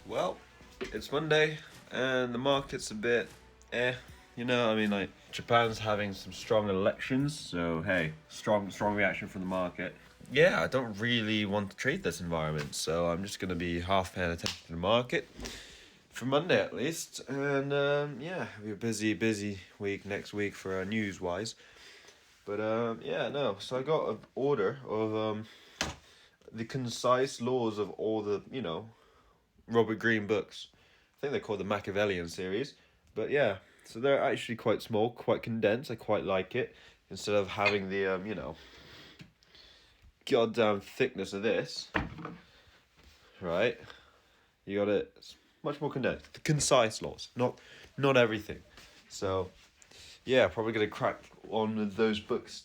Well, it's Monday and the market's a bit like Japan's having some strong elections, so hey, strong reaction from the market. Yeah, I don't really want to trade this environment, so I'm just gonna be half paying attention to the market for Monday at least, and yeah, it'll be a busy week next week for news wise. But so I got an order of the concise laws of all the Robert Greene books. I think they're called the Machiavellian series. But yeah, so they're actually quite small, quite condensed. I quite like it. Instead of having the, goddamn thickness of this, right? You got it much more condensed. The concise laws, not everything. So, yeah, probably going to crack on with those books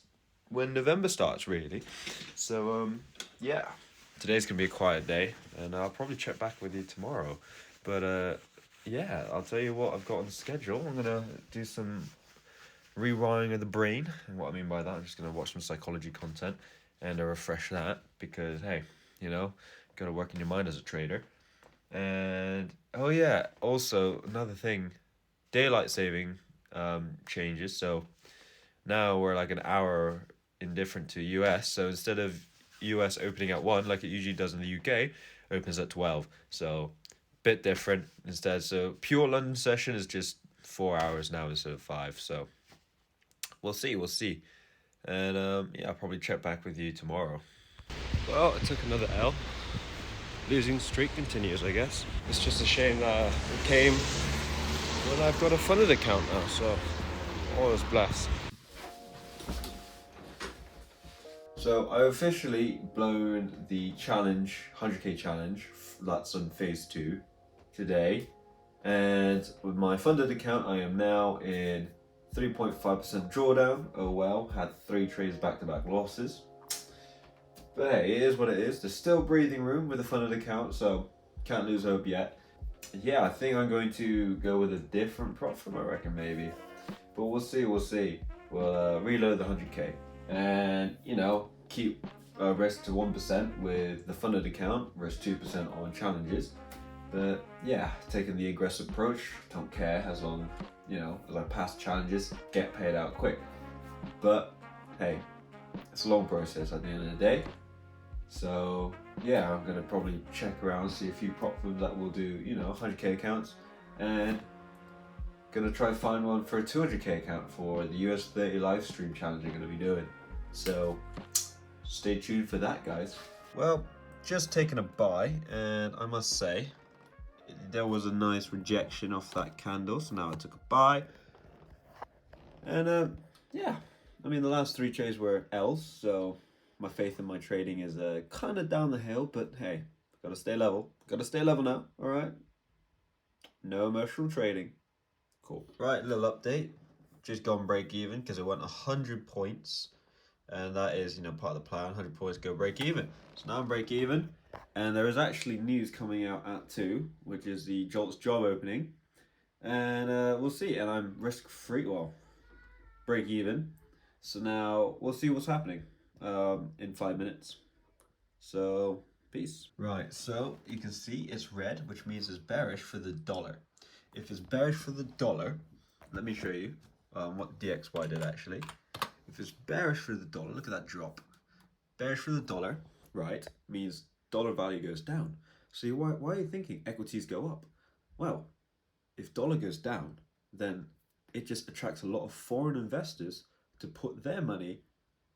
when November starts, really. So, yeah. Today's going to be a quiet day, and I'll probably check back with you tomorrow. But, yeah, I'll tell you what I've got on the schedule. I'm going to do some rewiring of the brain. And what I mean by that, I'm just going to watch some psychology content and refresh that. Because, hey, got to work in your mind as a trader. And, oh yeah, also, another thing. Daylight saving changes. So, now we're like an hour indifferent to US. So, instead of US opening at 1 like it usually does in the UK, opens at 12. So bit different instead. So pure London session is just 4 hours now instead of 5. So we'll see. And I'll probably check back with you tomorrow. Well, it took another L. Losing streak continues, I guess. It's just a shame that it came when I've got a funded account now, so all is blessed. So I officially blown the challenge, 100k challenge, that's on phase 2 today. And with my funded account, I am now in 3.5% drawdown. Oh well, had 3 trades back-to-back losses. But hey, it is what it is. There's still breathing room with a funded account, so can't lose hope yet. Yeah, I think I'm going to go with a different prop firm, I reckon, maybe. But we'll see. We'll reload the 100k. And, keep risk to 1% with the funded account, risk 2% on challenges. But yeah, taking the aggressive approach, don't care as long, as I pass challenges, get paid out quick. But hey, it's a long process at the end of the day. So yeah, I'm gonna probably check around, see a few prop firms that will do, 100k accounts, and gonna try to find one for a 200k account for the US 30 live stream challenge I'm gonna be doing. So stay tuned for that, guys. Well, just taking a buy, and I must say there was a nice rejection off that candle, so now I took a buy. And yeah, I mean the last 3 trades were L's, so my faith in my trading is kind of down the hill, but hey, gotta stay level now. All right, no emotional trading. Cool. Right, little update. Just gone break even because it went 100 points. And that is, part of the plan. 100 points, go break even. So now I'm break even. And there is actually news coming out at 2, which is the Jolt's job opening. And we'll see. And I'm risk free, break even. So now we'll see what's happening in 5 minutes. So, peace. Right, so you can see it's red, which means it's bearish for the dollar. If it's bearish for the dollar, let me show you what DXY did actually. If it's bearish for the dollar, look at that drop. Bearish for the dollar, right, means dollar value goes down. So why are you thinking equities go up? Well, if dollar goes down, then it just attracts a lot of foreign investors to put their money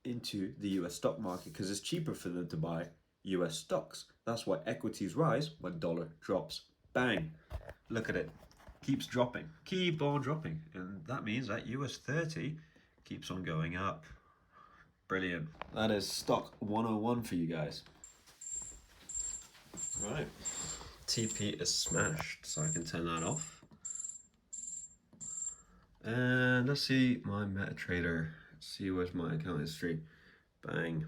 into the US stock market because it's cheaper for them to buy US stocks. That's why equities rise when dollar drops. Bang! Look at it. Keeps dropping. Keep on dropping. And that means that US 30 keeps on going up. Brilliant. That is stock 101 for you guys. Right. TP is smashed, so I can turn that off. And let's see my MetaTrader. See where's my account history. Bang.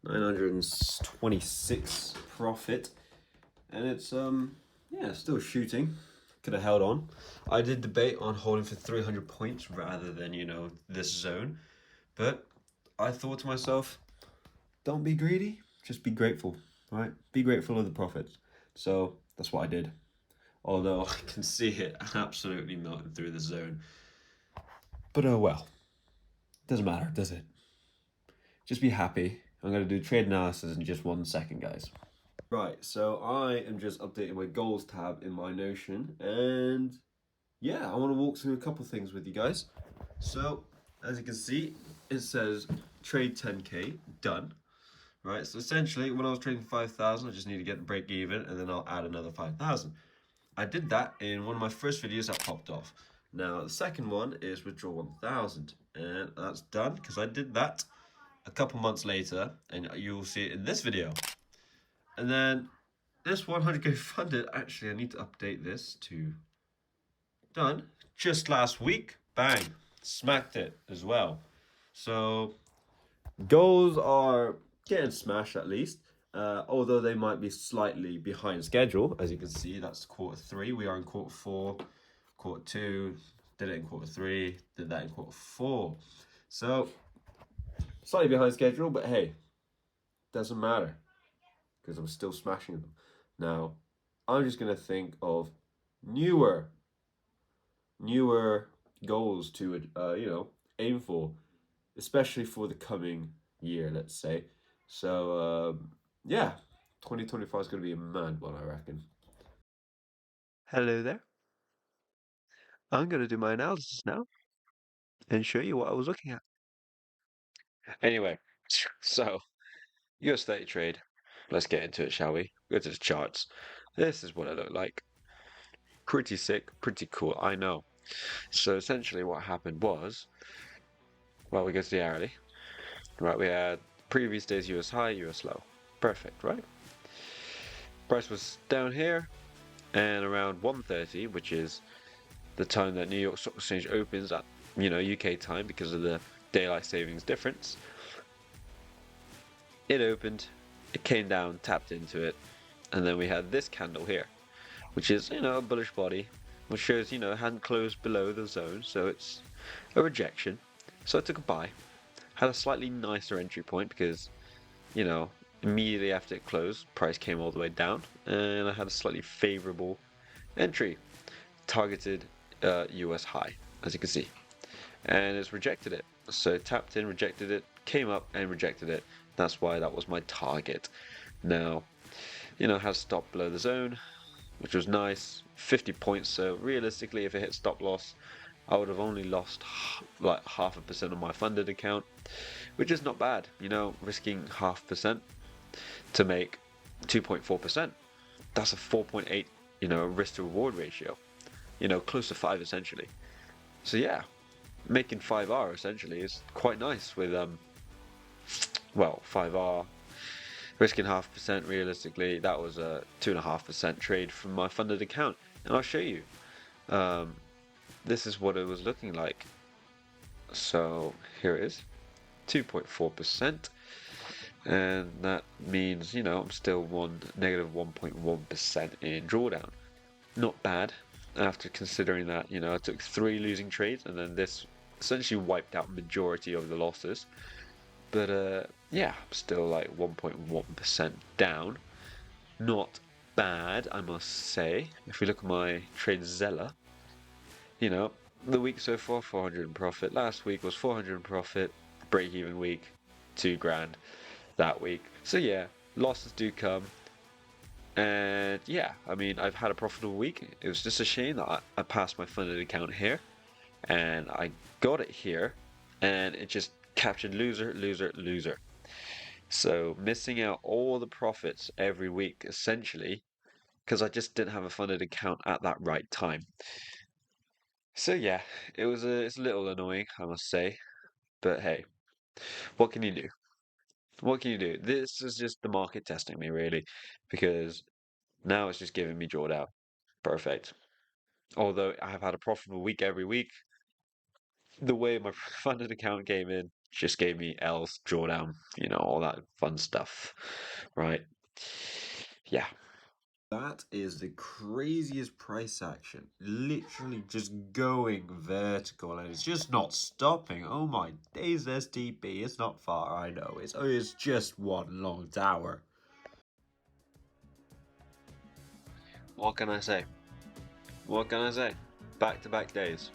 926 profit. And it's still shooting. Could have held on. I did debate on holding for 300 points rather than, this zone. But I thought to myself, don't be greedy, just be grateful, right? Be grateful of the profits. So that's what I did. Although I can see it absolutely melting through the zone. But oh well. Doesn't matter, does it? Just be happy. I'm going to do trade analysis in just 1 second, guys. Right, so I am just updating my goals tab in my Notion, and yeah, I want to walk through a couple things with you guys. So, as you can see, it says trade 10k, done. Right, so essentially, when I was trading 5,000, I just need to get the break even, and then I'll add another 5,000. I did that in one of my first videos that popped off. Now, the second one is withdraw 1,000, and that's done because I did that a couple months later, and you'll see it in this video. And then this 100k funded, actually, I need to update this to done just last week. Bang, smacked it as well. So goals are getting smashed at least, although they might be slightly behind schedule. As you can see, that's quarter 3. We are in quarter 4, quarter 2, did it in quarter 3, did that in quarter 4. So slightly behind schedule, but hey, doesn't matter because I'm still smashing them. Now, I'm just going to think of newer goals to aim for, especially for the coming year, let's say. So yeah, 2025 is going to be a mad one, I reckon. Hello there. I'm going to do my analysis now and show you what I was looking at. Anyway, so US 30 trade. Let's get into it, shall we? Go to the charts. This is what it looked like. Pretty sick, pretty cool, I know. So essentially what happened was, well, we go to the hourly. Right, we had previous days US high, US low. Perfect, right? Price was down here and around 1:30, which is the time that New York Stock Exchange opens at, UK time because of the daylight savings difference. It opened, it came down, tapped into it, and then we had this candle here, which is, a bullish body, which shows, it hadn't closed below the zone, so it's a rejection. So I took a buy, had a slightly nicer entry point because, immediately after it closed, price came all the way down, and I had a slightly favorable entry, targeted US high, as you can see, and it's rejected it. So tapped in, rejected it, came up and rejected it. That's why that was my target. Now, has stopped below the zone, which was nice, 50 points. So realistically, if it hit stop loss, I would have only lost like 0.5% of my funded account, which is not bad. Risking 0.5% to make 2.4%. That's a 4.8, risk to reward ratio. Close to 5 essentially. So yeah, making 5R essentially is quite nice with 5R risking 0.5%. Realistically, that was a 2.5% trade from my funded account, and I'll show you. This is what it was looking like. So here it is, 2.4%, and that means I'm still negative 1.1% in drawdown. Not bad, after considering that I took 3 losing trades, and then this essentially wiped out majority of the losses. But yeah, still like 1.1% down. Not bad, I must say. If we look at my TradeZella, the week so far, 400 in profit. Last week was 400 in profit. Break-even week, 2 grand that week. So yeah, losses do come. And yeah, I've had a profitable week. It was just a shame that I passed my funded account here, and I got it here, and it just captured loser, loser, loser. So missing out all the profits every week, essentially, because I just didn't have a funded account at that right time. So yeah, it's a little annoying, I must say. But hey, what can you do? What can you do? This is just the market testing me, really, because now it's just giving me drawdown. Perfect. Although I have had a profitable week every week, the way my funded account came in just gave me L's, drawdown, all that fun stuff, right? Yeah. That is the craziest price action. Literally just going vertical, and it's just not stopping. Oh my days, STP. It's not far, I know. It's just one long tower. What can I say? What can I say? Back-to-back days.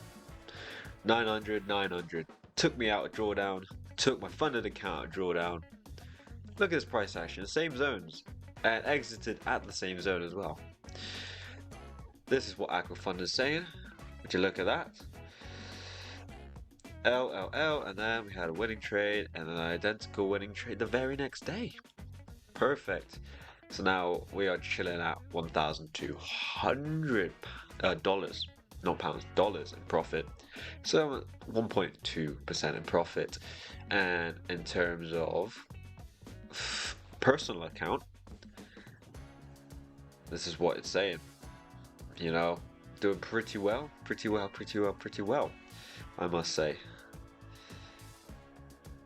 900, 900. Took me out a drawdown. Took my funded account a drawdown. Look at this price action. Same zones. And exited at the same zone as well. This is what Aquafund is saying. Would you look at that? LLL, and then we had a winning trade and an identical winning trade the very next day. Perfect. So now we are chilling at $1,200 dollars, not pounds, dollars in profit. So 1.2% in profit. And in terms of personal account, this is what it's saying. You know, doing pretty well, I must say.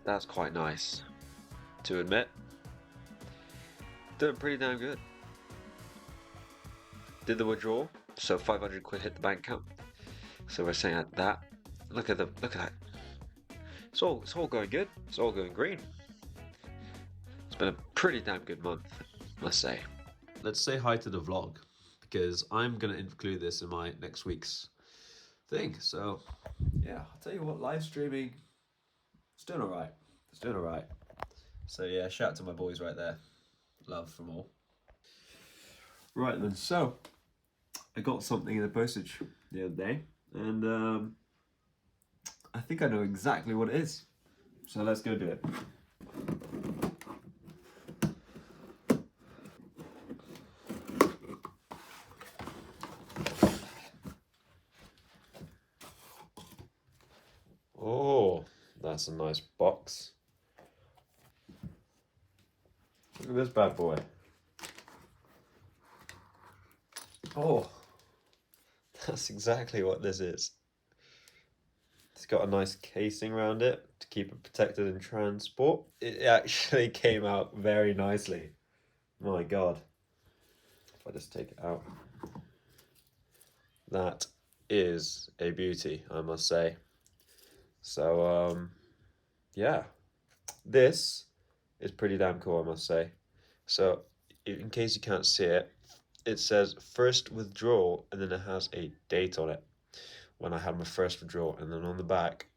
That's quite nice to admit. Doing pretty damn good. Did the withdrawal, so 500 quid hit the bank account. So we're saying at that. Look at that. It's all going good. It's all going green. It's been a pretty damn good month, must say. Let's say hi to the vlog, because I'm gonna include this in my next week's thing. So yeah, I'll tell you what, live streaming, it's doing alright. It's doing alright. So yeah, shout out to my boys right there. Love from all. Right then, so I got something in the postage the other day, and I think I know exactly what it is. So let's go do it. Oh, that's a nice box. Look at this bad boy. Oh, that's exactly what this is. It's got a nice casing around it to keep it protected in transport. It actually came out very nicely. My God. If I just take it out. That is a beauty, I must say. So, yeah. This is pretty damn cool, I must say. So, in case you can't see it, it says first withdrawal, and then it has a date on it when I had my first withdrawal, and then on the back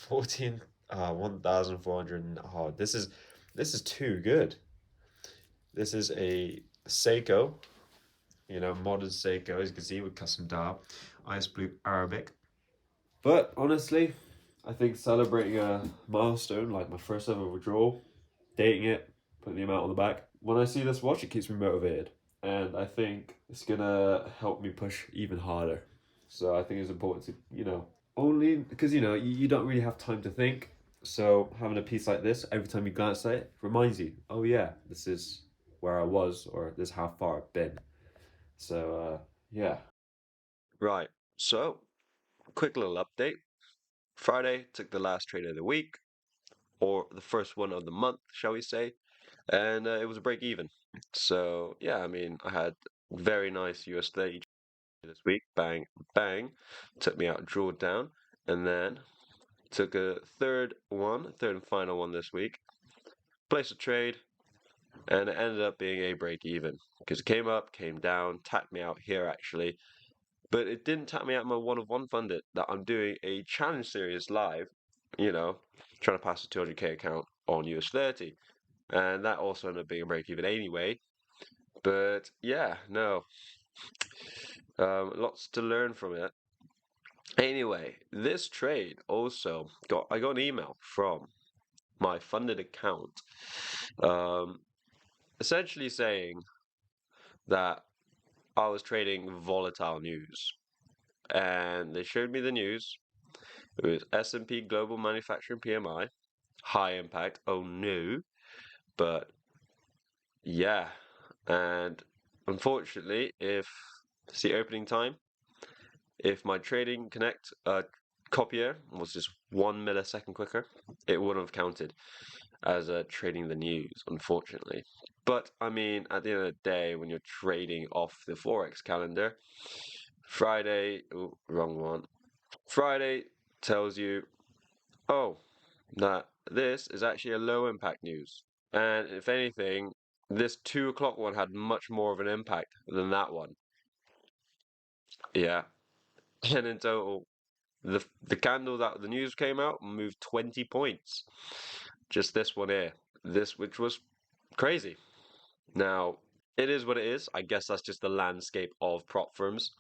1,400. Oh, this is too good. This is a Seiko, you know, modern Seiko, as you can see, with custom dial, ice blue Arabic. But honestly, I think celebrating a milestone like my first ever withdrawal, dating it, putting the amount on the back, when I see this watch, it keeps me motivated. And I think it's gonna help me push even harder. So I think it's important to, you know, only because, you know, you don't really have time to think. So having a piece like this, every time you glance at it, reminds you, oh yeah, this is where I was, or this is how far I've been. So yeah. Right. So quick little update. Friday took the last trade of the week, or the first one of the month, shall we say, and it was a break even. So yeah, I mean, I had very nice US 30 this week. Bang, bang. Took me out, drawdown, and then took a third and final one this week. Placed a trade, and it ended up being a break even because it came up, came down, tapped me out here actually, but it didn't tap me out my one of one funded that I'm doing a challenge series live, you know, trying to pass a 200k account on US 30, and that also ended up being a break even anyway. But yeah, no, lots to learn from it. Anyway, this trade also I got an email from my funded account, um, essentially saying that I was trading volatile news, and they showed me the news. It was S&P Global Manufacturing PMI, high impact. Oh no, but yeah, and unfortunately, if it's the opening time, if my trading connect copier was just 1 millisecond quicker, it wouldn't have counted as trading the news, unfortunately. But I mean, at the end of the day, when you're trading off the Forex calendar, Friday, ooh, wrong one. Friday tells you, oh, that this is actually a low impact news. And if anything, this 2 o'clock one had much more of an impact than that one. Yeah. And in total, the candle that the news came out moved 20 points. Just this one here. This, which was crazy. Now, it is what it is. I guess that's just the landscape of prop firms.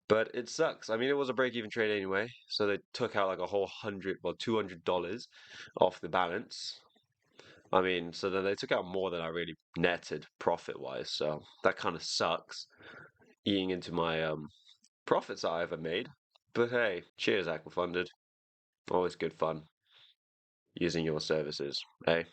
But it sucks. I mean, it was a break-even trade anyway, so they took out like a whole $200 off the balance. I mean, so then they took out more than I really netted profit-wise. So that kind of sucks, eating into my profits that I ever made. But hey, cheers, Aquafunded. Always good fun using your services, eh?